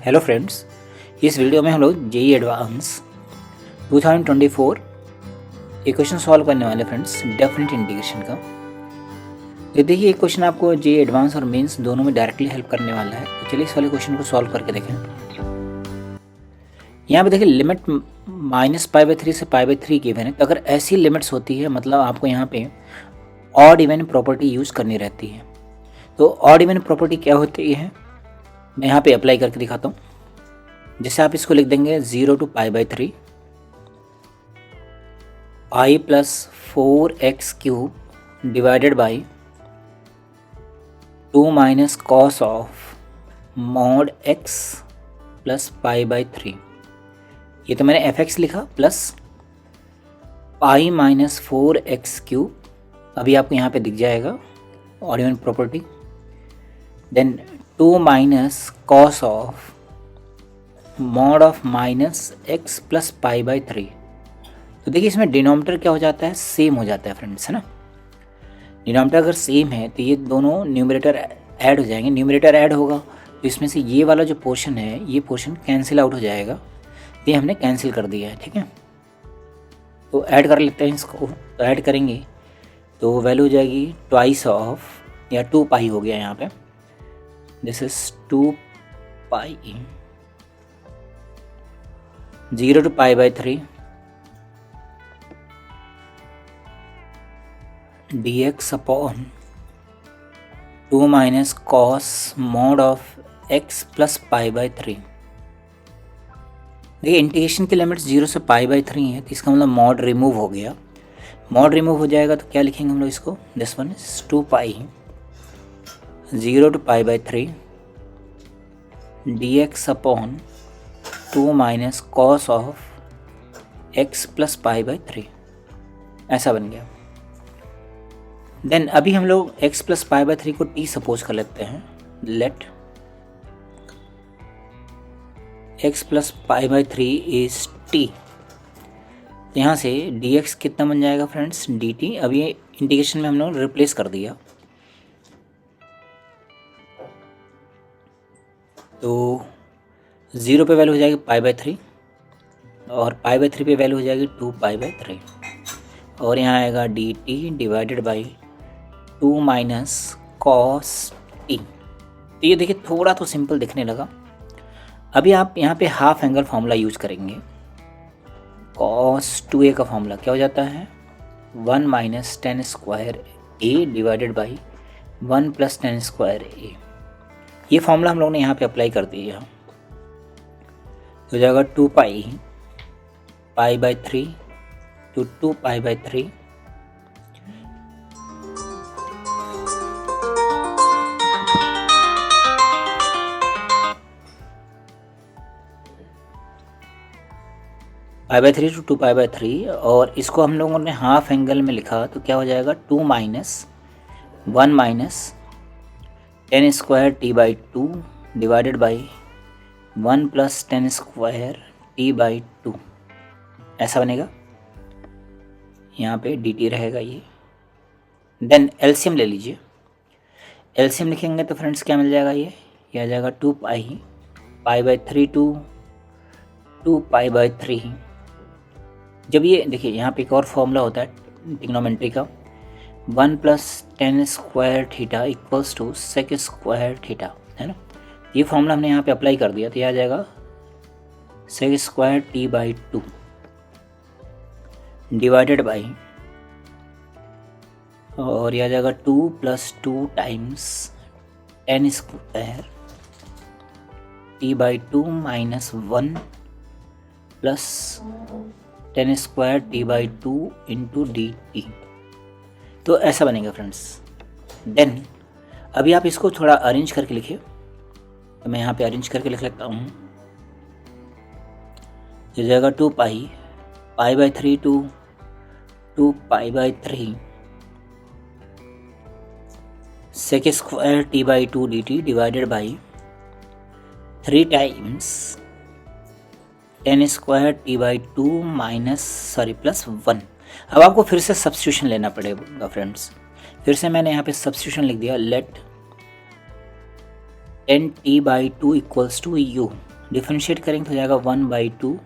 Hello friends, इस video में हम लोग जेई एडवांस 2024 एक क्वेश्चन सॉल्व करने वाले फ्रेंड्स डेफिनेट इंटीग्रेशन का। ये देखिए, एक क्वेश्चन आपको जेई एडवांस और मेंस दोनों में डायरेक्टली हेल्प करने वाला है। तो चलिए इस वाले क्वेश्चन को सॉल्व करके देखें। यहाँ पे देखिए लिमिट -π/3 से π/3 गिवन है। तो अगर ऐसी लिमिट्स होती है मतलब आपको यहाँ पे ऑड इवन प्रॉपर्टी यूज़ करनी रहती है। तो ऑड इवन प्रॉपर्टी क्या होती है मैं यहाँ पे अप्लाई करके दिखाता हूँ। जैसे आप इसको लिख देंगे 0 to π/3 i + 4x³ divided by 2 - cos of mod x + π/3। ये तो मैंने fx लिखा प्लस पाई - 4x³। अभी आपको यहाँ पे दिख जाएगा odd even property. Then 2 - cos of mod of -x + π/3। तो देखिए इसमें डिनोमिनेटर क्या हो जाता है, सेम हो जाता है फ्रेंड्स, है ना। डिनोमिनेटर अगर सेम है तो ये दोनों न्यूमरेटर ऐड हो जाएंगे। न्यूमरेटर ऐड होगा तो इसमें से ये वाला जो पोर्शन है ये पोर्शन कैंसिल आउट हो जाएगा। ये हमने कैंसिल कर दिया है, ठीक है। तो ऐड कर लेते हैं इसको। तो ऐड करेंगे तो वैल्यू हो जाएगी ट्वाइस ऑफ या 2 पाई हो गया यहाँ पे। This is 2 pi 0 to π/3 dx upon 2 - cos mod of x + π/3। देखिए इंटीग्रेशन की लिमिट्स 0 से π/3 है तो इसका मतलब मॉड रिमूव हो गया। मॉड रिमूव हो जाएगा तो क्या लिखेंगे हम लोग इसको, this one is 2 pi 0 to π/3 dx upon 2 - cos of x + π/3। ऐसा बन गया। देन अभी हम लोग x + π/3 को t सपोज कर लेते हैं। Let x + π/3 is t। यहाँ से dx कितना बन जाएगा फ्रेंड्स, dt। अब ये इंटीग्रेशन में हम लोग रिप्लेस कर दिया तो 0 पे वैल्यू हो जाएगी π/3 और π/3 पे वैल्यू हो जाएगी 2 π/3 और यहाँ आएगा dt divided by 2 - cos t। तो ये देखिए थोड़ा तो सिंपल दिखने लगा। अभी आप यहाँ पे हाफ एंगल फार्मूला यूज करेंगे। cos 2a का फार्मूला क्या हो जाता है, 1 - tan² a divided by 1 + tan² a। ये फार्मूला हम लोगों ने यहाँ पे अप्लाई कर दिया। तो हो जाएगा 2 पाई π/3 to 2 π/3 π/3 to 2 π/3 और इसको हम लोगों ने हाफ एंगल में लिखा तो क्या हो जाएगा 2 - 1 - tan² t/2 divided by 1 + tan² t/2। ऐसा बनेगा। यहाँ पे dt रहेगा ये। देन एलसीएम ले लीजिए। एलसीएम लिखेंगे तो फ्रेंड्स क्या मिल जाएगा, ये आ जाएगा 2 पाई π/3 to 2 π/3। जब ये देखिए यहाँ पे एक और फॉर्मूला होता है ट्रिग्नोमेट्री का, 1 + tan² theta equals to sec² theta, है ना। ये फॉर्मूला हमने यहाँ पे अप्लाई कर दिया तो ये आ जाएगा sec² t/2 डिवाइडेड बाई और यह आ जाएगा 2 + 2 times tan² t/2 - 1 plus tan² t/2 into dt। तो ऐसा बनेगा फ्रेंड्स। देन अभी आप इसको थोड़ा अरेंज करके लिखिए। तो मैं यहाँ पे अरेंज करके लिख लेता हूँ। हो जाएगा 2 पाई π/3 to 2 π/3 sec² t/2 dt divided by 3 times tan² t/2 plus 1। अब आपको फिर से सब्स्टिट्यूशन लेना पड़ेगा फ्रेंड्स। फिर से मैंने यहाँ पे सब्स्टिट्यूशन लिख दिया। Let tan t/2 equals to u। Differentiate करेंगे तो हो जाएगा 1/2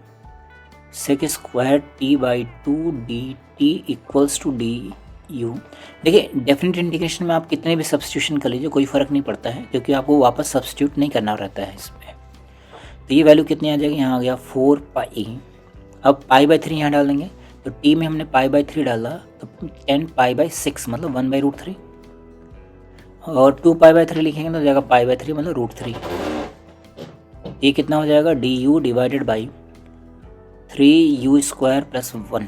sec square t/2 dt equals to d u. देखिए डेफिनेट इंटीग्रेशन में आप कितने भी सब्स्टिट्यूशन कर लीजिए कोई फ़र्क नहीं पड़ता है, क्योंकि आपको वापस सब्स्टिट्यूट नहीं करना रहता है इसमें। तो ये वैल्यू कितनी आ जाएगी, यहाँ आ गया 4 पाई। अब पाई/3 यहाँ डाल देंगे, तो टी में हमने पाई/3 डाला तो 10 पाई/6 मतलब 1/√3, और 2 पाई/3 लिखेंगे तो हो जाएगा पाई/3 मतलब √3। ये कितना हो जाएगा, D you divided by 3u² + 1।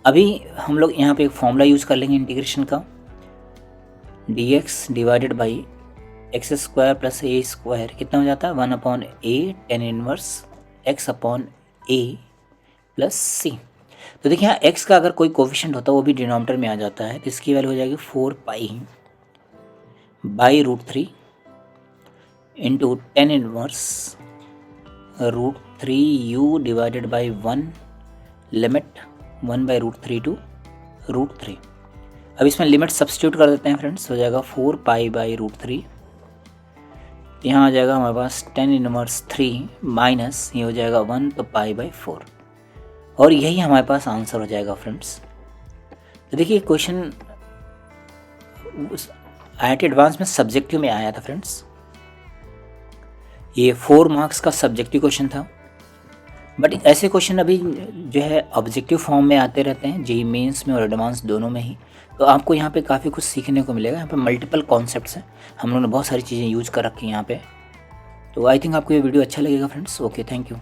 अभी हम लोग यहाँ पे एक फॉर्मूला यूज़ कर लेंगे इंटीग्रेशन का, dx divided by x² + a² कितना हो जाता है 1/a tan inverse x/a + c। तो देखिए यहाँ x का अगर कोई कोफिशिएंट होता है वो भी डिनोमिनेटर में आ जाता है, तो इसकी वैल्यू हो जाएगी 4 पाई/√3 into tan inverse √3u divided by 1 limit 1/√3 to √3। अब इसमें लिमिट सब्स्टिट्यूट कर देते हैं फ्रेंड्स, हो जाएगा 4 पाई/√3, यहाँ आ जाएगा हमारे पास tan इनवर्स 3 माइनस ये हो जाएगा 1 तो पाई/4, और यही हमारे पास आंसर हो जाएगा फ्रेंड्स। तो देखिए क्वेश्चन IIT एडवांस में सब्जेक्टिव में आया था फ्रेंड्स, ये 4 मार्क्स का सब्जेक्टिव क्वेश्चन था। बट ऐसे क्वेश्चन अभी जो है ऑब्जेक्टिव फॉर्म में आते रहते हैं जेईई मेंस में और एडवांस दोनों में ही, तो आपको यहाँ पे काफ़ी कुछ सीखने को मिलेगा। यहाँ पे मल्टीपल कॉन्सेप्ट्स हैं, हम लोगों ने बहुत सारी चीज़ें यूज़ कर रखी हैं यहाँ पे। तो आई थिंक आपको ये वीडियो अच्छा लगेगा फ्रेंड्स। Okay, thank you.